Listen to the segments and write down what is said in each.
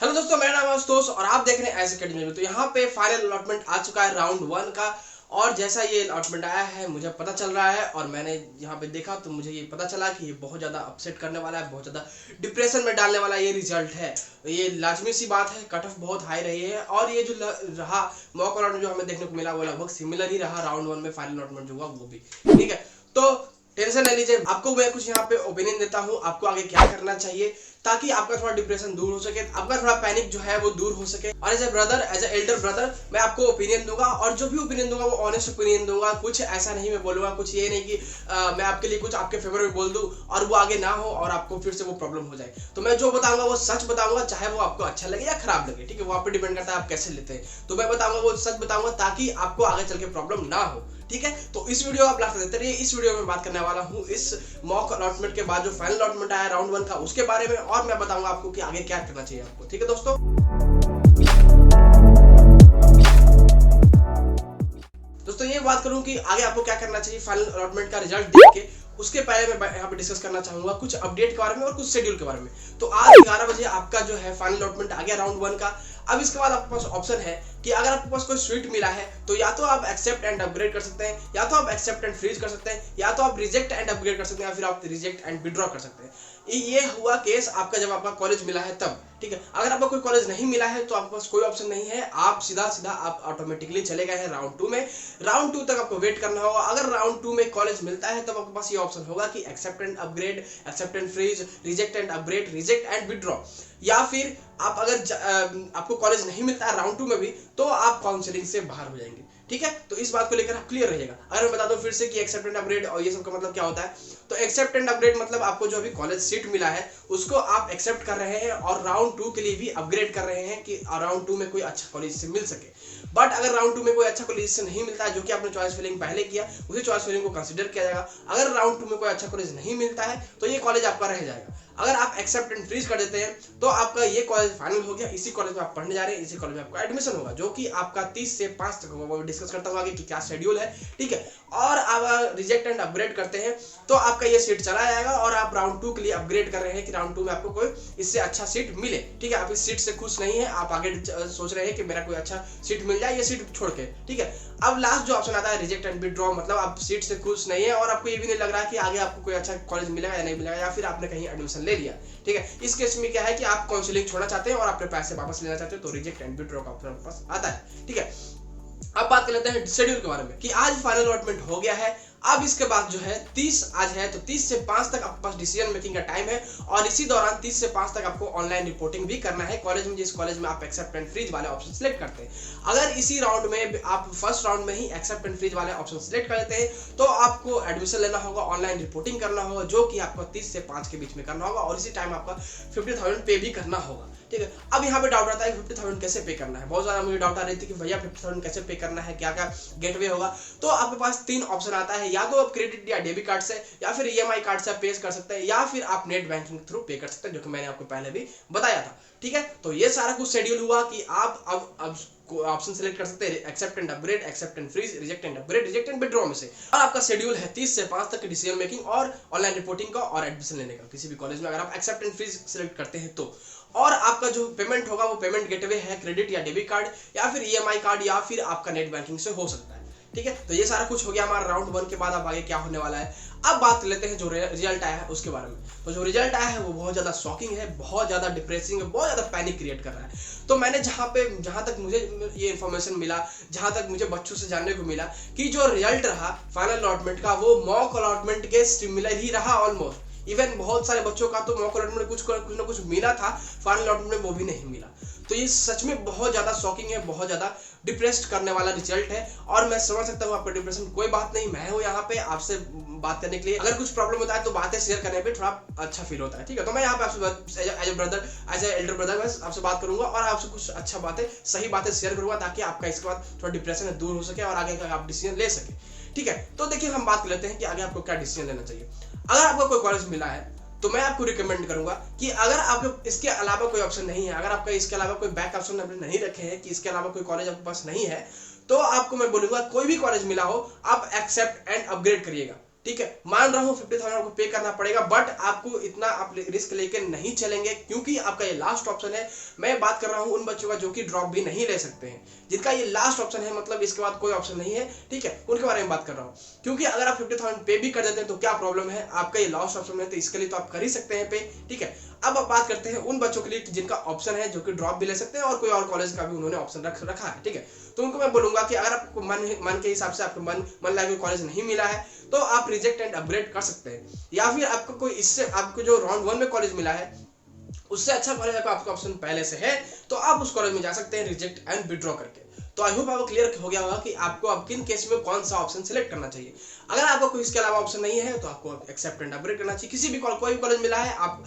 Hello दोस्तों, मेरा नाम है आशुतोष और आप देख रहे हैं एस अकेडमी में। तो यहाँ पे फाइनल अलॉटमेंट आ चुका है राउंड 1 का। और जैसा ये अलॉटमेंट आया है मुझे पता चल रहा है और मैंने यहाँ पे देखा तो मुझे ये पता चला कि ये बहुत ज़्यादा अपसेट करने वाला है, बहुत ज़्यादा डिप्रेशन में डालने वाला ये रिजल्ट है। ये लाजमी सी बात है, कट ऑफ बहुत हाई रही है और ये जो रहा मॉक अलॉटमेंट जो हमें देखने को मिला वो लगभग सिमिलर ही रहा राउंड 1 में फाइनल अलॉटमेंट जो हुआ वो भी। ठीक है, तो टेंशन नहीं लीजिए, आपको मैं कुछ यहाँ पे ओपिनियन देता हूँ आपको आगे क्या करना चाहिए ताकि आपका थोड़ा डिप्रेशन दूर हो सके, आपका थोड़ा पैनिक जो है वो दूर हो सके। और as a brother, as a elder brother, मैं आपको ओपिनियन दूंगा और जो भी ओपिनियन दूंगा वो ऑनेस्ट ओपिनियन दूंगा। कुछ ऐसा नहीं मैं बोलूंगा, कुछ ये नहीं कि मैं आपके लिए कुछ आपके फेवर में बोल दूं और वो आगे ना हो और आपको फिर से वो प्रॉब्लम हो जाए। तो मैं जो बताऊंगा वो सच बताऊंगा, चाहे वो आपको अच्छा लगे या खराब लगे। ठीक है, वो आप पे डिपेंड करता है आप कैसे लेते हैं। तो मैं बताऊंगा वो सच बताऊंगा ताकि आपको आगे चल के प्रॉब्लम ना हो। ठीक है, तो इस वीडियो आप लास्ट देते रहिए। इस वीडियो में बात करने वाला हूँ इस मॉक अलॉटमेंट के बाद जो फाइनल अलॉटमेंट आया राउंड 1 का उसके बारे में, और मैं बताऊंगा आपको कि आगे क्या करना चाहिए आपको। ठीक है दोस्तों, ये बात करूं कि आगे आपको क्या करना चाहिए फाइनल अलॉटमेंट का रिजल्ट देख के, उसके पहले मैं यहाँ पे डिस्कस करना चाहूंगा कुछ अपडेट के बारे में और कुछ शेड्यूल के बारे में। तो आज 11 बजे आपका जो है फाइनल अलॉटमेंट आ गया राउंड 1 का। अब इसके बाद आपके पास ऑप्शन है कि अगर आपके पास कोई स्वीट मिला है तो या तो आप एक्सेप्ट एंड अपग्रेड कर सकते हैं, या तो आप एक्सेप्ट एंड फ्रीज कर सकते हैं, या तो आप रिजेक्ट एंड अपग्रेड कर सकते हैं, या फिर आप रिजेक्ट एंड विड्रॉ कर सकते हैं। ये हुआ केस आपका जब आपका कॉलेज मिला है तब। ठीक है, अगर आपको कोई कॉलेज नहीं मिला है तो आपके पास कोई ऑप्शन नहीं है, आप सीधा सीधा आप ऑटोमेटिकली चले गए हैं राउंड 2 में। राउंड 2 तक आपको वेट करना होगा। अगर राउंड 2 में कॉलेज मिलता है तब आपके पास ये ऑप्शन होगा कि accept and upgrade, accept and freeze, reject and upgrade, reject and withdraw. या फिर आप अगर आपको कॉलेज नहीं मिलता है राउंड 2 में भी तो आप काउंसलिंग से बाहर हो जाएंगे। ठीक है, तो इस बात को लेकर आप क्लियर रहिएगा। अगर मैं बता दूं फिर से कि एक्सेप्ट एंड अपग्रेड और ये सब का मतलब क्या होता है, तो एक्सेप्ट एंड अपग्रेड मतलब आपको जो अभी कॉलेज सीट मिला है उसको आप एक्सेप्ट कर रहे हैं और राउंड 2 के लिए भी अपग्रेड कर रहे हैं कि राउंड 2 में कोई अच्छा कॉलेज से मिल सके। बट अगर राउंड 2 में कोई अच्छा कॉलेज से नहीं मिलता है, जो कि आपने चॉइस फिलिंग पहले किया, उसी चॉइस फिलिंग को कंसीडर किया जाएगा। अगर राउंड 2 में कोई अच्छा कॉलेज नहीं मिलता है तो ये कॉलेज आपका रह जाएगा। अगर आप एक्सेप्ट एंड फ्रीज कर देते हैं तो आपका ये कॉलेज फाइनल हो गया, इसी कॉलेज में आप पढ़ने जा रहे हैं, इसी कॉलेज में आपका एडमिशन होगा, जो कि आपका 30 से 5 तक होगा। वो डिस्कस करता हूँ आगे कि क्या शेड्यूल है। ठीक है, और आप रिजेक्ट एंड अपग्रेड करते हैं तो आपका ये सीट चला जाएगा और आप राउंड 2 के लिए अपग्रेड कर रहे हैं कि राउंड 2 में आपको कोई इससे अच्छा सीट मिले। ठीक है, आप इस सीट से खुश नहीं है, आप आगे सोच रहे हैं कि मेरा कोई अच्छा सीट मिल जाए ये सीट छोड़ के। ठीक है, अब लास्ट जो ऑप्शन आता है रिजेक्ट एंड विड्रॉ, मतलब आप सीट से खुश नहीं है और आपको ये भी नहीं लग रहा है कि आगे आपको कोई अच्छा कॉलेज मिलेगा या नहीं मिलेगा, या फिर आपने कहीं एडमिशन ले लिया। ठीक है, इस केस में क्या है कि आप काउंसलिंग छोड़ना चाहते हैं और अपने पैसे वापस लेना चाहते हैं, तो रिजेक्ट एंड विड्रॉ का ऑप्शन आपके पास आता है। ठीक है, अब बात कर लेते हैं शेड्यूल के बारे में कि आज फाइनल अलॉटमेंट हो गया है। अब इसके बाद जो है 30 आज है तो 30 से 5 तक आपके पास डिसीजन मेकिंग का टाइम है और इसी दौरान 30 से 5 तक आपको ऑनलाइन रिपोर्टिंग भी करना है कॉलेज में, जिस कॉलेज में आप एक्सेप्ट एंड फ्रीज वाले ऑप्शन सिलेक्ट करते हैं। अगर इसी राउंड में आप फर्स्ट राउंड में ही एक्सेप्ट एंड फ्रीज वाले ऑप्शन सिलेक्ट कर लेते हैं तो आपको एडमिशन लेना होगा, ऑनलाइन रिपोर्टिंग करना होगा, जो कि आपको 30 से 5 के बीच में करना होगा और इसी टाइम आपका 50,000 पे भी करना होगा। ठीक है, अब यहाँ पे डाउट आता है 50,000 कैसे पे करना है। बहुत ज्यादा मुझे डाउट आ रही थी कि भैया 50,000 कैसे पे करना है, क्या क्या गेटवे होगा। तो आपके पास 3 ऑप्शन आता है, या तो आप क्रेडिट या डेबिट कार्ड से, या फिर ईएमआई कार्ड से पे कर सकते हैं, या फिर आप नेट बैंकिंग थ्रू पे कर सकते हैं, जो कि मैंने आपको पहले भी बताया था। ठीक है, तो ये सारा कुछ शेड्यूल हुआ कि आप अब ऑप्शन सिलेक्ट कर सकते हैं accept and upgrade, accept and freeze, reject and upgrade, reject and withdraw में से। और आपका शेड्यूल है 30 से 5 तक की डिसीजन मेकिंग और ऑनलाइन रिपोर्टिंग का और एडमिशन लेने का किसी भी कॉलेज में, अगर आप एक्सेप्ट एंड फ्रीज सिलेक्ट करते हैं तो। और आपका जो पेमेंट होगा वो पेमेंट गेटवे है क्रेडिट या डेबिट कार्ड, या फिर ईएमआई कार्ड, या फिर आपका नेट बैंकिंग से हो सकता है। ठीक है, तो ये सारा कुछ हो गया हमारा राउंड 1 के बाद। अब आगे क्या होने वाला है, अब बात कर लेते हैं जो रिजल्ट आया है उसके बारे में। तो जो रिजल्ट आया है वो बहुत ज्यादा शॉकिंग है, बहुत ज्यादा डिप्रेसिंग है, बहुत ज्यादा पैनिक क्रिएट कर रहा है। तो मैंने जहां तक मुझे ये इन्फॉर्मेशन मिला, जहां तक मुझे बच्चों से जानने को मिला कि जो रिजल्ट रहा फाइनल अलॉटमेंट का वो मॉक अलॉटमेंट के सिमिलर ही रहा ऑलमोस्ट। इवन बहुत सारे बच्चों का तो मॉक अलॉटमेंट कुछ ना कुछ मिला था, फाइनल अलॉटमेंट में वो भी नहीं मिला। तो ये सच में बहुत ज्यादा शॉकिंग है, बहुत ज्यादा डिप्रेस्ड करने वाला रिजल्ट है। और मैं समझ सकता हूँ आपका डिप्रेशन, कोई बात नहीं, मैं हूँ यहाँ पे आपसे बात करने के लिए। अगर कुछ प्रॉब्लम होता है तो बातें शेयर करने पे थोड़ा अच्छा फील होता है। ठीक है, तो मैं यहाँ पे आपसे as a brother, as a elder brother मैं आपसे बात करूंगा और आपसे कुछ अच्छा बातें, सही बातें शेयर करूंगा ताकि आपका इसके बाद थोड़ा डिप्रेशन दूर हो सके और आगे का आप डिसीजन ले सके। ठीक है, तो देखिए हम बात कर लेते हैं कि आगे आपको क्या डिसीजन लेना चाहिए। अगर आपको कोई कॉलेज मिला है तो मैं आपको रिकमेंड करूंगा कि अगर आपके इसके अलावा कोई ऑप्शन नहीं है, अगर आपका इसके अलावा कोई बैक ऑप्शन आपने नहीं रखे हैं कि इसके अलावा कोई कॉलेज आपके पास नहीं है, तो आपको मैं बोलूंगा कोई भी कॉलेज मिला हो आप एक्सेप्ट एंड अपग्रेड करिएगा। ठीक है, मान रहा हूँ 50,000 आपको पे करना पड़ेगा, बट आपको इतना आप रिस्क लेके नहीं चलेंगे क्योंकि आपका ये लास्ट ऑप्शन है। मैं बात कर रहा हूँ उन बच्चों का जो कि ड्रॉप भी नहीं ले सकते हैं, जिनका ये लास्ट ऑप्शन है, मतलब इसके बाद कोई ऑप्शन नहीं है, ठीक है, उनके बारे में बात कर रहा हूँ। क्योंकि अगर आप 50,000 पे भी कर देते हैं तो क्या प्रॉब्लम है, आपका ये लास्ट ऑप्शन है तो इसके लिए तो आप कर ही सकते हैं पे, ठीक है। अब आप बात करते हैं उन बच्चों के लिए जिनका ऑप्शन है, जो कि ड्रॉप भी ले सकते हैं और कोई और कॉलेज का भी उन्होंने ऑप्शन रखा है, ठीक है। तो उनको मैं बोलूंगा कि अगर आपको मन के हिसाब से आपको मन लगा कोई कॉलेज नहीं मिला है तो आप रिजेक्ट एंड अपग्रेड कर सकते हैं, या फिर आपको कोई इससे आपको जो राउंड 1 में कॉलेज मिला है उससे अच्छा कॉलेज आपका ऑप्शन पहले से है तो आप उस कॉलेज में जा सकते हैं रिजेक्ट एंड विड्रॉ करके। तो आई होप आपको क्लियर हो गया होगा कि आपको अब किन केस में कौन सा ऑप्शन सेलेक्ट करना चाहिए। अगर आपको कोई इसके अलावा ऑप्शन नहीं है तो आपको एक्सेप्ट एंड अपग्रेड करना चाहिए। किसी भी कोई भी कॉलेज मिला है आप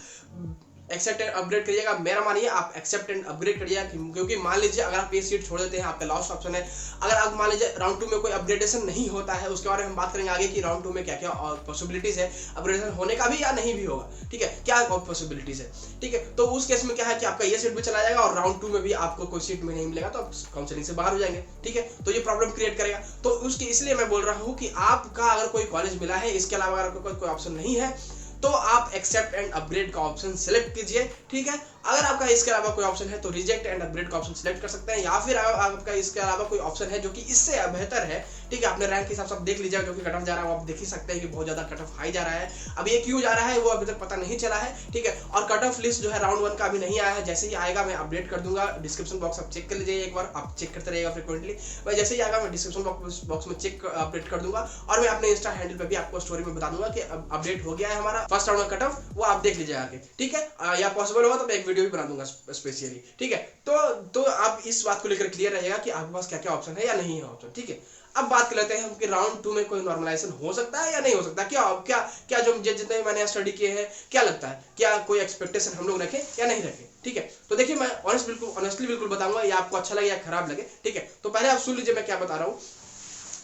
एक्सेप्ट एंड अपग्रेड करिएगा, मेरा मानिए आप एक्सेप्ट एंड अपग्रेड करिएगा, क्योंकि मान लीजिए अगर आप ये सीट छोड़ देते हैं, आपका लास्ट ऑप्शन है, अगर आप मान लीजिए राउंड 2 में कोई अपग्रेडेशन नहीं होता है, उसके बारे में हम बात करेंगे आगे कि राउंड 2 में क्या क्या पॉसिबिलिटीज है अपग्रेडेशन होने का भी या नहीं भी होगा, ठीक है, क्या पॉसिबिलिटीज है, ठीक है। तो उस केस में क्या है कि आपका ये सीट भी चला जाएगा और राउंड 2 में भी आपको कोई सीट में नहीं मिलेगा तो आप काउंसलिंग से बाहर हो जाएंगे, ठीक है। तो ये प्रॉब्लम क्रिएट करेगा। तो उसकी इसलिए मैं बोल रहा हूँ कि आपका अगर कोई कॉलेज मिला है, इसके अलावा अगर आपको कोई ऑप्शन नहीं है तो आप एक्सेप्ट एंड अपग्रेड का ऑप्शन सेलेक्ट कीजिए, ठीक है। अगर आपका इसके अलावा कोई ऑप्शन है तो रिजेक्ट एंड अपग्रेड का ऑप्शन सेलेक्ट कर सकते हैं, या फिर आपका इसके अलावा कोई ऑप्शन है जो कि इससे बेहतर है, ठीक है, अपने रैंक के हिसाब से आप देख लीजिएगा, जो कि कट ऑफ जा रहा है वो आप देख ही सकते हैं कि बहुत ज्यादा कट ऑफ हाई जा रहा है। अब ये क्यों जा रहा है वो अभी तक पता नहीं चला है, ठीक है। और कट ऑफ लिस्ट जो है राउंड 1 का अभी नहीं आया है, जैसे ही आएगा मैं अपडेट कर दूंगा। डिस्क्रिप्शन बॉक्स आप चेक कर लीजिए, एक बार आप चेक करते रहिएगा फ्रिक्वेंटली। मैं जैसे ही आएगा मैं डिस्क्रिप्शन बॉक्स में चेक अपडेट कर दूंगा और मैं अपने इंस्टा हैंडल पे भी आपको स्टोरी में बता दूंगा कि अपडेट हो गया है हमारा फर्स्ट राउंड का कट ऑफ, वो आप देख लीजिए आगे, ठीक है। या पॉसिबल होगा तो मैं एक वीडियो भी बना दूंगा स्पेशली, ठीक है। तो आप इस बात को लेकर क्लियर रहेगा कि आपके पास क्या क्या ऑप्शन है या नहीं है ऑप्शन, ठीक है। अब बात कर लेते हैं हम कि राउंड 2 में कोई नॉर्मलाइजेशन हो सकता है या नहीं हो सकता। क्या जो जितने मैंने स्टडी किए हैं क्या लगता है, क्या कोई एक्सपेक्टेशन हम लोग रखें या नहीं रखें, ठीक है। तो देखिए मैं ऑनेस्टली बिल्कुल बताऊंगा, या आपको अच्छा लगे या खराब लगे, ठीक है। तो पहले आप सुन लीजिए मैं क्या बता रहा हूँ।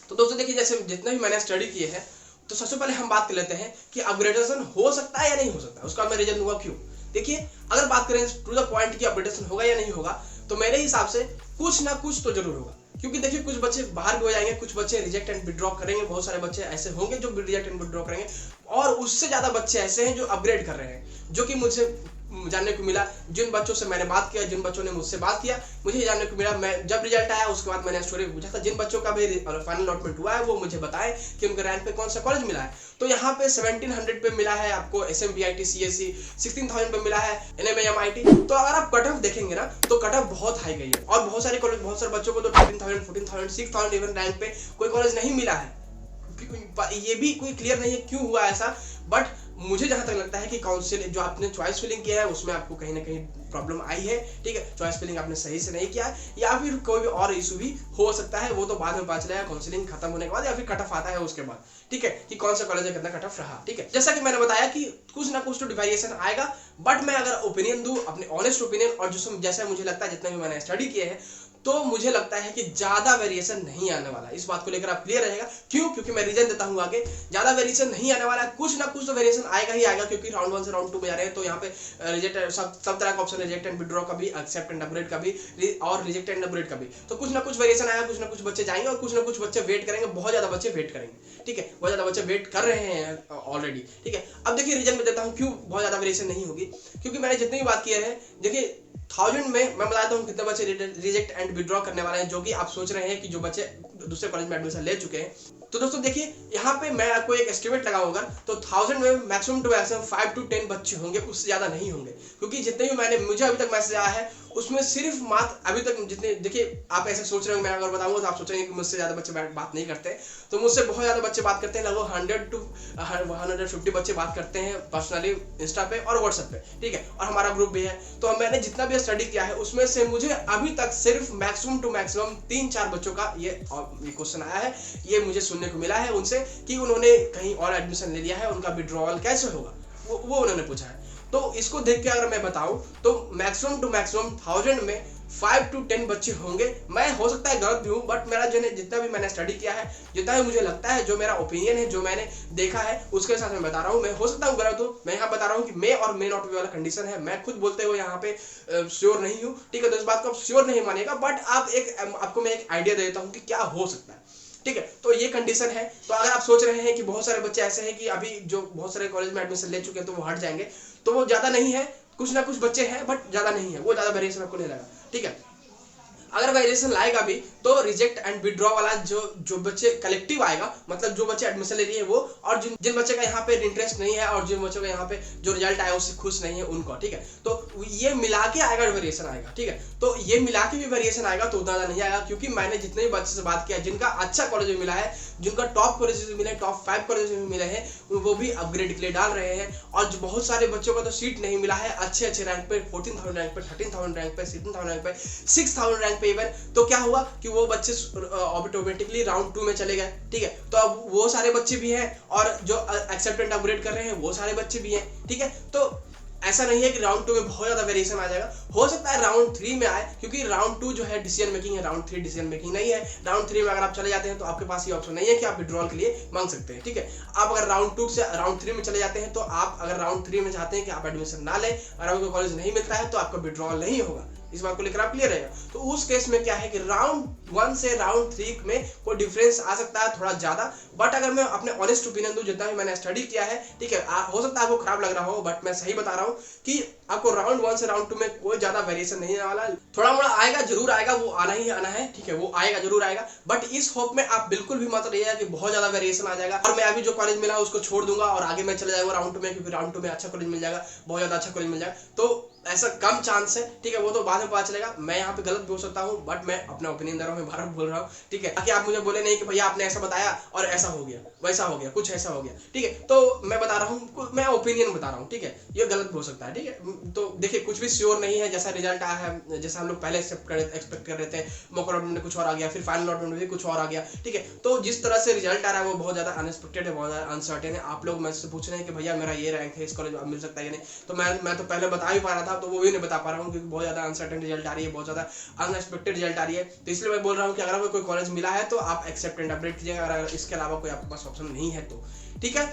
तो दोस्तों देखिए, जैसे जितने भी मैंने स्टडी किए हैं तो सबसे पहले हम बात कर लेते हैं कि अपग्रेडेशन हो सकता है या नहीं हो सकता। उसका मैं रीजन दूंगा क्यों। देखिए, अगर बात करें टू द पॉइंट कि अपग्रेडेशन होगा या नहीं होगा, तो मेरे हिसाब से कुछ ना कुछ तो जरूर होगा। क्योंकि देखिए कुछ बच्चे बाहर भी हो जाएंगे, कुछ बच्चे रिजेक्ट एंड विड्रॉ करेंगे, बहुत सारे बच्चे ऐसे होंगे जो रिजेक्ट एंड विड्रॉ करेंगे, और उससे ज्यादा बच्चे ऐसे हैं जो अपग्रेड कर रहे हैं, जो कि मुझे जानने को मिला। जिन बच्चों से मैंने बात किया, जिन बच्चों ने मुझसे बात किया, मुझे ये जानने को मिला, मैं जब रिजल्ट आया उसके बाद मैंने स्टोरी पूछा था, जिन बच्चों का भी फाइनल अलॉटमेंट हुआ है वो मुझे बताएं कि उनके रैंक पे कौन सा कॉलेज मिला है। तो यहाँ पे 1700 पे मिला है आपको SMPIT CSE, 16,000 पे मिला है NMA MIT। तो अगर आप कट ऑफ देखेंगे ना तो कट ऑफ बहुत हाई गई है, और बहुत सारे कॉलेज, बहुत सारे बच्चों को तो 13,000, 14,000, 6,000 इवन रैंक पे कोई कॉलेज नहीं मिला है। ये भी कोई क्लियर नहीं है क्यों हुआ ऐसा, बट मुझे जहां तक लगता है कि काउंसिल जो आपने चॉइस फिलिंग किया है उसमें आपको कहीं ना कहीं प्रॉब्लम आई है, ठीक है। चॉइस फिलिंग आपने सही से नहीं किया है, या फिर कोई भी और इशू भी हो सकता है, वो तो बाद में पता चलेगा काउंसिलिंग खत्म होने के बाद, या फिर कट ऑफ आता है उसके बाद, ठीक है, कि कौन सा कॉलेज में कितना कट ऑफ रहा, ठीक है। जैसा कि मैंने बताया कि कुछ ना कुछ तो वेरिएशन आएगा, बट मैं अगर ओपिनियन दूं, अपने ऑनेस्ट ओपिनियन, और जैसा मुझे लगता है, जितना भी मैंने स्टडी किए हैं, तो मुझे लगता है कि ज्यादा वेरिएशन नहीं आने वाला। इस बात को लेकर आप क्लियर रहेगा क्यों, क्योंकि मैं रीजन देता हूं आगे। ज्यादा वेरिएशन नहीं आने वाला है, कुछ ना कुछ तो वेरिएशन आएगा ही आएगा, क्योंकि राउंड 1 से राउंड 2 में जा रहे हैं। तो यहाँ पे रिजेक्ट सब तरह का ऑप्शन, रिजेक्ट एंड विड्रॉ का भी, एक्सेप्ट एंड अपग्रेड का भी, और रिजेक्ट एंड अपग्रेड का भी। तो कुछ ना कुछ वेरिएशन आएगा, कुछ ना कुछ बच्चे जाएंगे और कुछ ना कुछ बच्चे वेट करेंगे, बहुत ज्यादा बच्चे वेट करेंगे, ठीक है। बहुत ज्यादा बच्चे वेट कर रहे हैं ऑलरेडी, ठीक है। अब देखिए रीजन में देता हूँ क्यों बहुत ज्यादा वेरिएशन नहीं होगी, क्योंकि मैंने जितनी भी बात की है, देखिए 1000 में मैं बताता हूँ कितने बच्चे रिजेक्ट एंड विड्रॉ करने वाले हैं, जो कि आप सोच रहे हैं कि जो बच्चे दूसरे कॉलेज में एडमिशन ले चुके हैं। तो दोस्तों देखिए, यहाँ पे मैं आपको एक एस्टिमेट लगाऊंगा, तो 1000 में मैक्सिमम टू मैक्सिमम 5 to 10 बच्चे होंगे, उससे ज्यादा नहीं होंगे। क्योंकि जितने भी मुझे अभी तक मैसेज आया है उसमें सिर्फ मात्र अभी तक जितने, देखिए आप ऐसे सोच रहे हो, मैं अगर बताऊंगा तो आप सोचेंगे कि मुझसे ज्यादा बच्चे बात नहीं करते, तो मुझसे बहुत ज्यादा बच्चे बात करते हैं, लगभग 100 to 150 बच्चे बात करते हैं पर्सनली इंस्टा पे और व्हाट्सएप पे, ठीक है। और हमारा ग्रुप भी है। तो मैंने जितना भी स्टडी किया है उसमें से मुझे अभी तक सिर्फ मैक्सिमम टू मैक्सिमम 3-4 बच्चों का ये क्वेश्चन आया है, ये मुझे सुनने को मिला है उनसे कि उन्होंने कहीं और एडमिशन ले लिया है, उनका विड्रॉवल कैसे होगा, वो उन्होंने पूछा है। तो इसको देख के अगर मैं बताऊं तो मैक्सिमम टू मैक्सिमम 1000 में 5 to 10 बच्चे होंगे। मैं हो सकता है गलत भी हूँ, बट मेरा जितना भी मैंने स्टडी किया है, जितना भी मुझे लगता है, जो मेरा ओपिनियन है, जो मैंने देखा है, उसके साथ मैं बता रहा हूँ। मैं हो सकता हूँ गलत हूँ, मैं यहाँ बता रहा हूँ कि मे और मे नॉट बी वाला कंडीशन है। मैं खुद बोलते हुए यहाँ पे श्योर नहीं हूँ, ठीक है। तो इस बात को आप श्योर नहीं मानिएगा, बट आपको मैं एक आइडिया दे देता हूँ कि क्या हो सकता है। ठीक है। तो ये कंडीशन है। तो अगर आप सोच रहे हैं कि बहुत सारे बच्चे ऐसे हैं कि अभी जो बहुत सारे कॉलेज में एडमिशन ले चुके हैं तो वो हट जाएंगे, तो वो ज्यादा नहीं है, कुछ ना कुछ बच्चे हैं बट ज्यादा नहीं है, वो ज्यादा वेरिएशन आपको नहीं लगा, ठीक है। अगर वेरिएशन लाएगा भी तो रिजेक्ट एंड विड्रॉ वाला जो बच्चे कलेक्टिव आएगा, मतलब जो बच्चे एडमिशन ले रही है वो, और जिन बच्चे का यहाँ पे इंटरेस्ट नहीं है और जिन बच्चों का यहाँ पे जो रिजल्ट आया उससे खुश नहीं है उनको, ठीक है। तो ये मिला के आएगा वेरिएशन आएगा, ठीक है। तो ये मिला के भी वेरिएशन आएगा तो उतना नहीं आएगा, क्योंकि मैंने जितने भी बच्चे से बात किया जिनका अच्छा कॉलेज में मिला है, जिनका टॉप कॉलेज में मिला है, टॉप 5 कॉलेज में मिले हैं, वो भी अपग्रेड के लिए डाल रहे हैं। और जो बहुत सारे बच्चों का तो सीट नहीं मिला है अच्छे रैंक पे, 14,000 रैंक पे, 13,000 रैंक पे, 17,000 रैंक पे, 6,000 रैंक पे इवन, तो क्या हुआ कि वो बच्चे ऑटोमेटिकली राउंड 2 में चले गए, ठीक है। तो अब वो सारे बच्चे भी हैं और जो एक्सेप्टेंट अपग्रेड कर रहे हैं वो सारे बच्चे भी हैं, ठीक है। तो ऐसा नहीं है कि राउंड 2 में बहुत ज्यादा वेरिएशन आ जाएगा, हो सकता है राउंड 3 में आए, क्योंकि राउंड 2 जो है डिसीजन मेकिंग है, राउंड 3 डिसीजन मेकिंग नहीं है। राउंड 3 में अगर आप चले जाते हैं तो आपके पास ये ऑप्शन नहीं है कि आप विड्रॉल के लिए मांग सकते हैं, ठीक है। आप अगर राउंड 2 से राउंड 3 में चले जाते हैं तो आप अगर राउंड 3 में चाहते हैं कि आप एडमिशन ना लें और आपको कॉलेज नहीं मिलता है तो आपका विड्रॉल नहीं होगा, इस बात को लेकर आप क्लियर रहेगा। तो उस केस में क्या है कि राउंड 1 से राउंड 3 में कोई डिफरेंस आ सकता है थोड़ा ज्यादा, बट अगर मैं अपने ऑनेस्ट ओपिनियन दूं, जितना भी मैंने स्टडी किया है, ठीक है, हो सकता है आपको खराब लग रहा हो बट मैं सही बता रहा हूं कि आपको राउंड 1 से राउंड 2 में कोई ज्यादा वेरिएशन नहीं आने वाला, थोड़ा मोड़ा आएगा, जरूर आएगा, वो आना ही आना है, ठीक है, वो आएगा, जरूर आएगा। बट इस होप में आप बिल्कुल भी मत रहिएगा कि बहुत ज्यादा वेरिएशन आ जाएगा और मैं अभी जो कॉलेज मिला उसको छोड़ दूंगा और आगे मैं चले जाऊंगा राउंड 2 में, क्योंकि राउंड 2 में अच्छा कॉलेज मिल जाएगा, बहुत ज्यादा अच्छा कॉलेज मिल जाएगा। तो ऐसा कम चांस है, ठीक है, वो तो बाद में पता चलेगा। मैं यहाँ पे गलत बोल सकता हूँ बट मैं अपना ओपिनियन दे रहा हूँ, मैं बार बोल रहा हूँ, ठीक है, ताकि आप मुझे बोले नहीं कि भैया आपने ऐसा बताया और ऐसा हो गया, वैसा हो गया, कुछ ऐसा हो गया, ठीक है। तो मैं बता रहा हूँ, मैं ओपिनियन बता रहा हूँ, ठीक है, ये गलत हो सकता है, ठीक है। तो देखिए कुछ भी श्योर नहीं है, जैसा रिजल्ट आया है, जैसा हम लोग पहले एक्सपेक्ट कर रहे थे, मॉक अलॉटमेंट में कुछ और आ गया, फिर फाइनल अलॉटमेंट में भी कुछ और आ गया, ठीक है। तो जिस तरह से रिजल्ट आ रहा है वो बहुत ज्यादा अनएक्सपेक्टेड है, बहुत ज्यादा अनसर्टेन है। आप लोग मुझसे पूछ रहे हैं कि भैया मेरा ये रैंक है, इस कॉलेज में मिल सकता है या नहीं, तो मैं तो पहले बता ही पा रहा था, तो वो भी नहीं बता पा रहा हूँ क्योंकि बहुत ज्यादा अनसर्टेन रिजल्ट आ रही है, बहुत ज्यादा अनएक्सपेक्टेड रिजल्ट आ रही है। तो इसलिए मैं बोल रहा हूँ कि अगर आपको कोई कॉलेज मिला है तो आप एक्सेप्ट एंड अपडेट कीजिएगा, अगर इसके अलावा कोई आपके पास ऑप्शन नहीं है तो, ठीक है।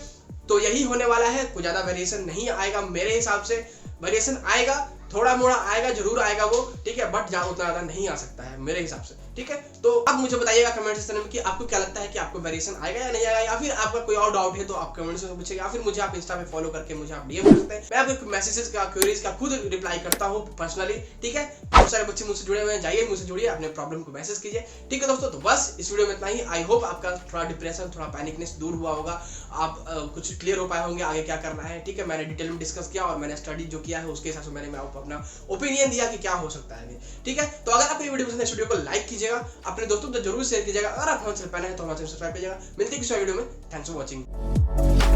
तो यही होने वाला है, कोई ज्यादा वेरिएशन नहीं आएगा मेरे हिसाब से। वेरिएशन आएगा, थोड़ा मोड़ा आएगा, जरूर आएगा वो, ठीक है, बट उतना ज्यादा नहीं आ सकता है मेरे हिसाब से, ठीक है। तो अब मुझे बताइएगा कमेंट सेक्शन में कि आपको क्या लगता है कि आपको वेरिएशन आएगा या नहीं आएगा, या फिर आपका कोई और डाउट है तो आप कमेंट में पूछिएगा, या फिर मुझे आप इंस्टा पे फॉलो करके मुझे आप डीएम कर सकते हैं। मैं आपके मैसेजेस का, क्वेरीज का खुद रिप्लाई करता हूँ पर्सनली, ठीक है। बहुत सारे बच्चे मुझसे जुड़े हुए हैं, जाइए मुझसे जुड़िए, अपने प्रॉब्लम को मैसेज कीजिए, ठीक है दोस्तों। तो बस इस वीडियो में इतना ही। आई होप आपका थोड़ा डिप्रेशन, थोड़ा पैनिकनेस दूर हुआ होगा, आप कुछ क्लियर हो पाए होंगे आगे क्या करना है, ठीक है। मैंने डिटेल में डिस्कस किया और मैंने स्टडी जो किया है उसके हिसाब से मैंने आपको अपना ओपिनियन दिया कि क्या हो सकता है, ठीक है। तो अगर आपको ये वीडियो पसंद है, वीडियो को लाइक कीजिएगा, अपने दोस्तों तो जरूर शेयर कीजिएगा, अगर आप हमारे चैनल पर नए हैं तो हमारे चैनल सब्सक्राइब कीजिएगा। मिलते हैं किसी वीडियो में, थैंक्स फॉर वॉचिंग।